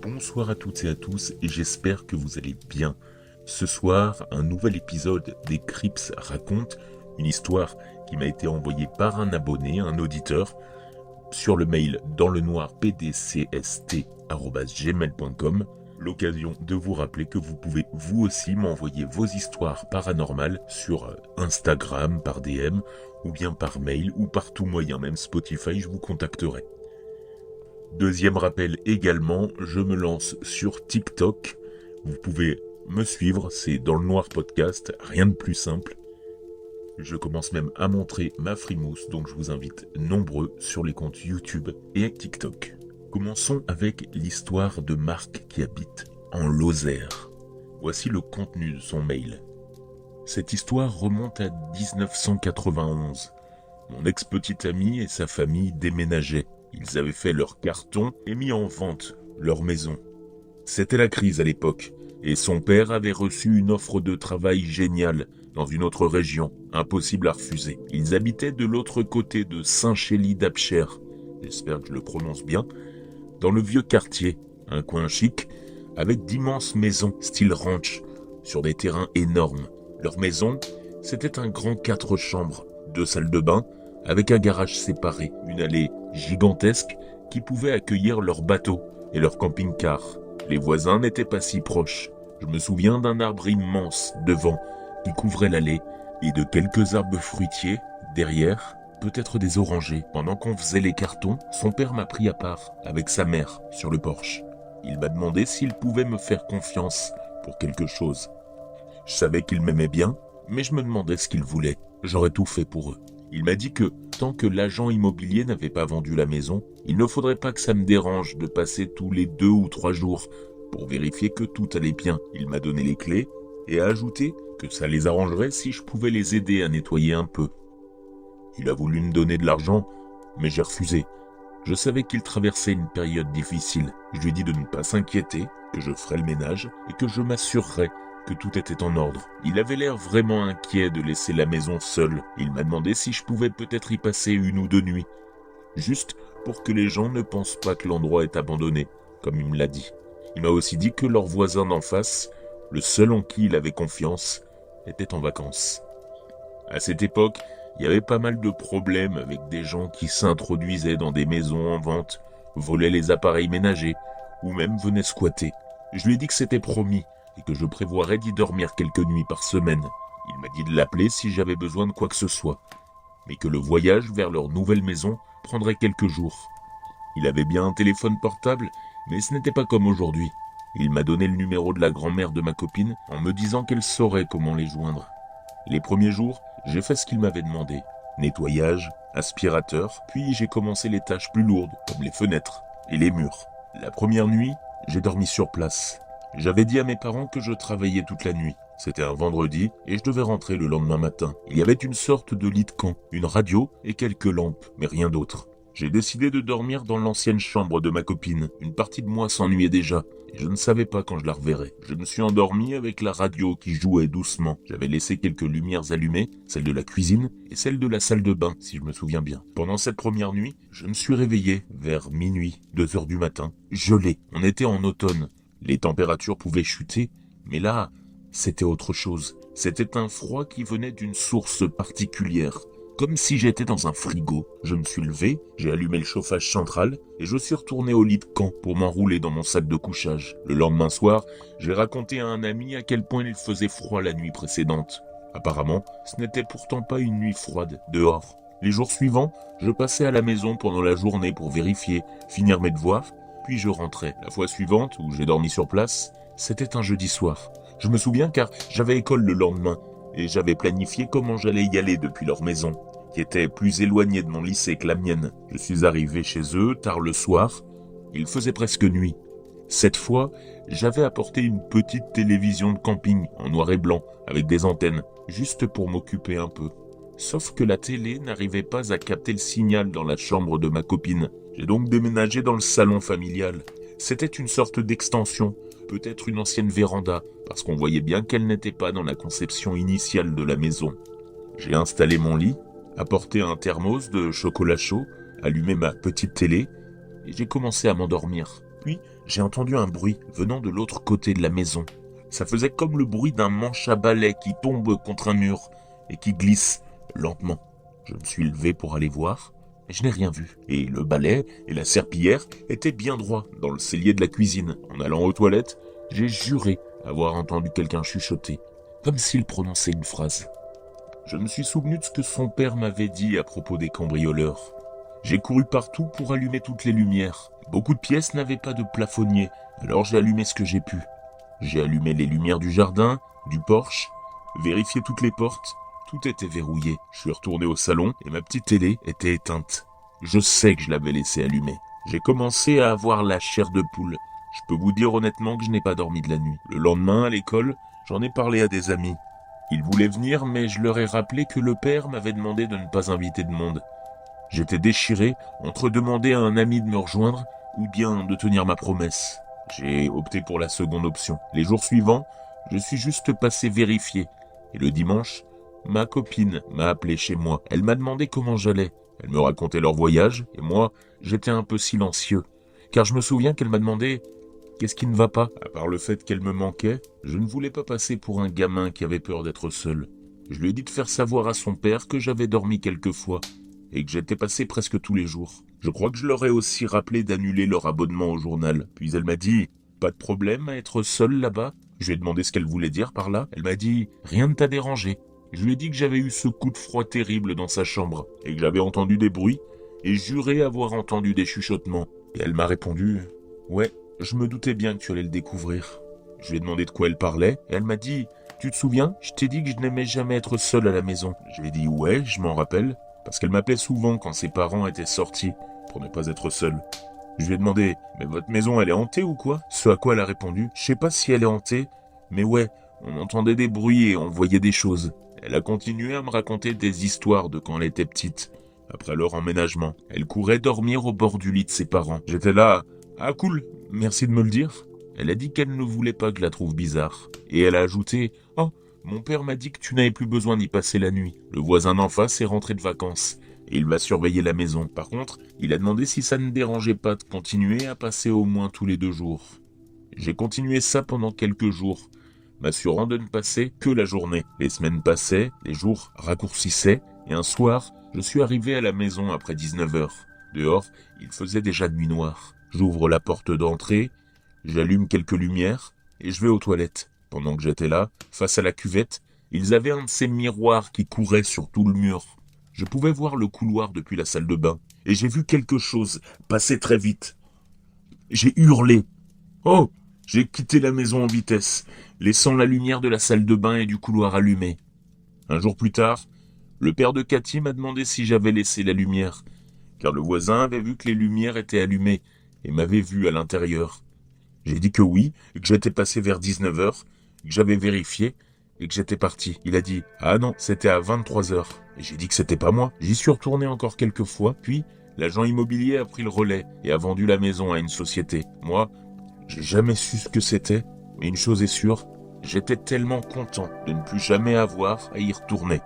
Bonsoir à toutes et à tous et j'espère que vous allez bien. Ce soir, un nouvel épisode des Crips raconte une histoire qui m'a été envoyée par un abonné, un auditeur, sur le mail danslenoirpdcst@gmail.com. L'occasion de vous rappeler que vous pouvez vous aussi m'envoyer vos histoires paranormales sur Instagram, par DM, ou bien par mail, ou par tout moyen, même Spotify, je vous contacterai. Deuxième rappel également, je me lance sur TikTok. Vous pouvez me suivre, c'est Dans le Noir Podcast, rien de plus simple. Je commence même à montrer ma frimousse, donc je vous invite nombreux sur les comptes YouTube et TikTok. Commençons avec l'histoire de Marc qui habite en Lozère. Voici le contenu de son mail. Cette histoire remonte à 1991. Mon ex-petit ami et sa famille déménageaient. Ils avaient fait leur carton et mis en vente leur maison. C'était la crise à l'époque, et son père avait reçu une offre de travail géniale dans une autre région, impossible à refuser. Ils habitaient de l'autre côté de Saint-Chély-d'Apcher, j'espère que je le prononce bien, dans le vieux quartier, un coin chic, avec d'immenses maisons style ranch, sur des terrains énormes. Leur maison, c'était un grand 4 chambres, 2 salles de bain, avec un garage séparé, une allée gigantesque qui pouvait accueillir leurs bateaux et leurs camping-cars. Les voisins n'étaient pas si proches. Je me souviens d'un arbre immense devant qui couvrait l'allée et de quelques arbres fruitiers derrière, peut-être des orangers. Pendant qu'on faisait les cartons, son père m'a pris à part avec sa mère sur le porche. Il m'a demandé s'il pouvait me faire confiance pour quelque chose. Je savais qu'il m'aimait bien, mais je me demandais ce qu'il voulait. J'aurais tout fait pour eux. Il m'a dit que, tant que l'agent immobilier n'avait pas vendu la maison, il ne faudrait pas que ça me dérange de passer tous les 2 ou 3 jours pour vérifier que tout allait bien. Il m'a donné les clés et a ajouté que ça les arrangerait si je pouvais les aider à nettoyer un peu. Il a voulu me donner de l'argent, mais j'ai refusé. Je savais qu'il traversait une période difficile. Je lui ai dit de ne pas s'inquiéter, que je ferais le ménage et que je m'assurerais que tout était en ordre. Il avait l'air vraiment inquiet de laisser la maison seule. Il m'a demandé si je pouvais peut-être y passer 1 ou 2 nuits. Juste pour que les gens ne pensent pas que l'endroit est abandonné, comme il me l'a dit. Il m'a aussi dit que leur voisin d'en face, le seul en qui il avait confiance, était en vacances. À cette époque, il y avait pas mal de problèmes avec des gens qui s'introduisaient dans des maisons en vente, volaient les appareils ménagers, ou même venaient squatter. Je lui ai dit que c'était promis, et que je prévoirais d'y dormir quelques nuits par semaine. Il m'a dit de l'appeler si j'avais besoin de quoi que ce soit, mais que le voyage vers leur nouvelle maison prendrait quelques jours. Il avait bien un téléphone portable, mais ce n'était pas comme aujourd'hui. Il m'a donné le numéro de la grand-mère de ma copine en me disant qu'elle saurait comment les joindre. Les premiers jours, j'ai fait ce qu'il m'avait demandé. Nettoyage, aspirateur, puis j'ai commencé les tâches plus lourdes, comme les fenêtres et les murs. La première nuit, j'ai dormi sur place. J'avais dit à mes parents que je travaillais toute la nuit. C'était un vendredi et je devais rentrer le lendemain matin. Il y avait une sorte de lit de camp, une radio et quelques lampes, mais rien d'autre. J'ai décidé de dormir dans l'ancienne chambre de ma copine. Une partie de moi s'ennuyait déjà et je ne savais pas quand je la reverrais. Je me suis endormi avec la radio qui jouait doucement. J'avais laissé quelques lumières allumées, celle de la cuisine et celle de la salle de bain, si je me souviens bien. Pendant cette première nuit, je me suis réveillé vers minuit, 2 heures du matin, gelé. On était en automne. Les températures pouvaient chuter, mais là, c'était autre chose. C'était un froid qui venait d'une source particulière, comme si j'étais dans un frigo. Je me suis levé, j'ai allumé le chauffage central et je suis retourné au lit de camp pour m'enrouler dans mon sac de couchage. Le lendemain soir, j'ai raconté à un ami à quel point il faisait froid la nuit précédente. Apparemment, ce n'était pourtant pas une nuit froide dehors. Les jours suivants, je passais à la maison pendant la journée pour vérifier, finir mes devoirs, puis je rentrais. La fois suivante, où j'ai dormi sur place, c'était un jeudi soir. Je me souviens car j'avais école le lendemain et j'avais planifié comment j'allais y aller depuis leur maison, qui était plus éloignée de mon lycée que la mienne. Je suis arrivé chez eux tard le soir. Il faisait presque nuit. Cette fois, j'avais apporté une petite télévision de camping en noir et blanc avec des antennes, juste pour m'occuper un peu. Sauf que la télé n'arrivait pas à capter le signal dans la chambre de ma copine. J'ai donc déménagé dans le salon familial. C'était une sorte d'extension, peut-être une ancienne véranda, parce qu'on voyait bien qu'elle n'était pas dans la conception initiale de la maison. J'ai installé mon lit, apporté un thermos de chocolat chaud, allumé ma petite télé, et j'ai commencé à m'endormir. Puis, j'ai entendu un bruit venant de l'autre côté de la maison. Ça faisait comme le bruit d'un manche à balai qui tombe contre un mur et qui glisse lentement. Je me suis levé pour aller voir, mais je n'ai rien vu. Et le balai et la serpillière étaient bien droits dans le cellier de la cuisine. En allant aux toilettes, j'ai juré avoir entendu quelqu'un chuchoter, comme s'il prononçait une phrase. Je me suis souvenu de ce que son père m'avait dit à propos des cambrioleurs. J'ai couru partout pour allumer toutes les lumières. Beaucoup de pièces n'avaient pas de plafonnier, alors j'ai allumé ce que j'ai pu. J'ai allumé les lumières du jardin, du porche, vérifié toutes les portes. Tout était verrouillé. Je suis retourné au salon et ma petite télé était éteinte. Je sais que je l'avais laissée allumée. J'ai commencé à avoir la chair de poule. Je peux vous dire honnêtement que je n'ai pas dormi de la nuit. Le lendemain, à l'école, j'en ai parlé à des amis. Ils voulaient venir, mais je leur ai rappelé que le père m'avait demandé de ne pas inviter de monde. J'étais déchiré entre demander à un ami de me rejoindre ou bien de tenir ma promesse. J'ai opté pour la seconde option. Les jours suivants, je suis juste passé vérifier. Et le dimanche, ma copine m'a appelé chez moi. Elle m'a demandé comment j'allais. Elle me racontait leur voyage et moi, j'étais un peu silencieux. Car je me souviens qu'elle m'a demandé « Qu'est-ce qui ne va pas ?» À part le fait qu'elle me manquait, je ne voulais pas passer pour un gamin qui avait peur d'être seul. Je lui ai dit de faire savoir à son père que j'avais dormi quelques fois et que j'étais passé presque tous les jours. Je crois que je leur ai aussi rappelé d'annuler leur abonnement au journal. Puis elle m'a dit « Pas de problème à être seule là-bas ?» Je lui ai demandé ce qu'elle voulait dire par là. Elle m'a dit « Rien ne t'a dérangé ?» Je lui ai dit que j'avais eu ce coup de froid terrible dans sa chambre et que j'avais entendu des bruits et juré avoir entendu des chuchotements. Et elle m'a répondu « Ouais, je me doutais bien que tu allais le découvrir. » Je lui ai demandé de quoi elle parlait et elle m'a dit « Tu te souviens, je t'ai dit que je n'aimais jamais être seule à la maison. » Je lui ai dit « Ouais, je m'en rappelle. » Parce qu'elle m'appelait souvent quand ses parents étaient sortis pour ne pas être seule. Je lui ai demandé « Mais votre maison, elle est hantée ou quoi ?» Ce à quoi elle a répondu « Je sais pas si elle est hantée, mais ouais, on entendait des bruits et on voyait des choses. » Elle a continué à me raconter des histoires de quand elle était petite. Après leur emménagement, elle courait dormir au bord du lit de ses parents. J'étais là « Ah cool, merci de me le dire. » Elle a dit qu'elle ne voulait pas que je la trouve bizarre. Et elle a ajouté « Oh, mon père m'a dit que tu n'avais plus besoin d'y passer la nuit. Le voisin d'en face est rentré de vacances. Et il va surveiller la maison. Par contre, il a demandé si ça ne dérangeait pas de continuer à passer au moins tous les 2 jours. » J'ai continué ça pendant quelques jours, m'assurant de ne passer que la journée. Les semaines passaient, les jours raccourcissaient, et un soir, je suis arrivé à la maison après 19h. Dehors, il faisait déjà nuit noire. J'ouvre la porte d'entrée, j'allume quelques lumières, et je vais aux toilettes. Pendant que j'étais là, face à la cuvette, ils avaient un de ces miroirs qui courait sur tout le mur. Je pouvais voir le couloir depuis la salle de bain, et j'ai vu quelque chose passer très vite. J'ai hurlé. Oh! J'ai quitté la maison en vitesse, laissant la lumière de la salle de bain et du couloir allumée. Un jour plus tard, le père de Cathy m'a demandé si j'avais laissé la lumière, car le voisin avait vu que les lumières étaient allumées et m'avait vu à l'intérieur. J'ai dit que oui, et que j'étais passé vers 19h, que j'avais vérifié et que j'étais parti. Il a dit « Ah non, c'était à 23h. » Et j'ai dit que c'était pas moi. J'y suis retourné encore quelques fois, puis l'agent immobilier a pris le relais et a vendu la maison à une société. Moi, j'ai jamais su ce que c'était, mais une chose est sûre, j'étais tellement content de ne plus jamais avoir à y retourner.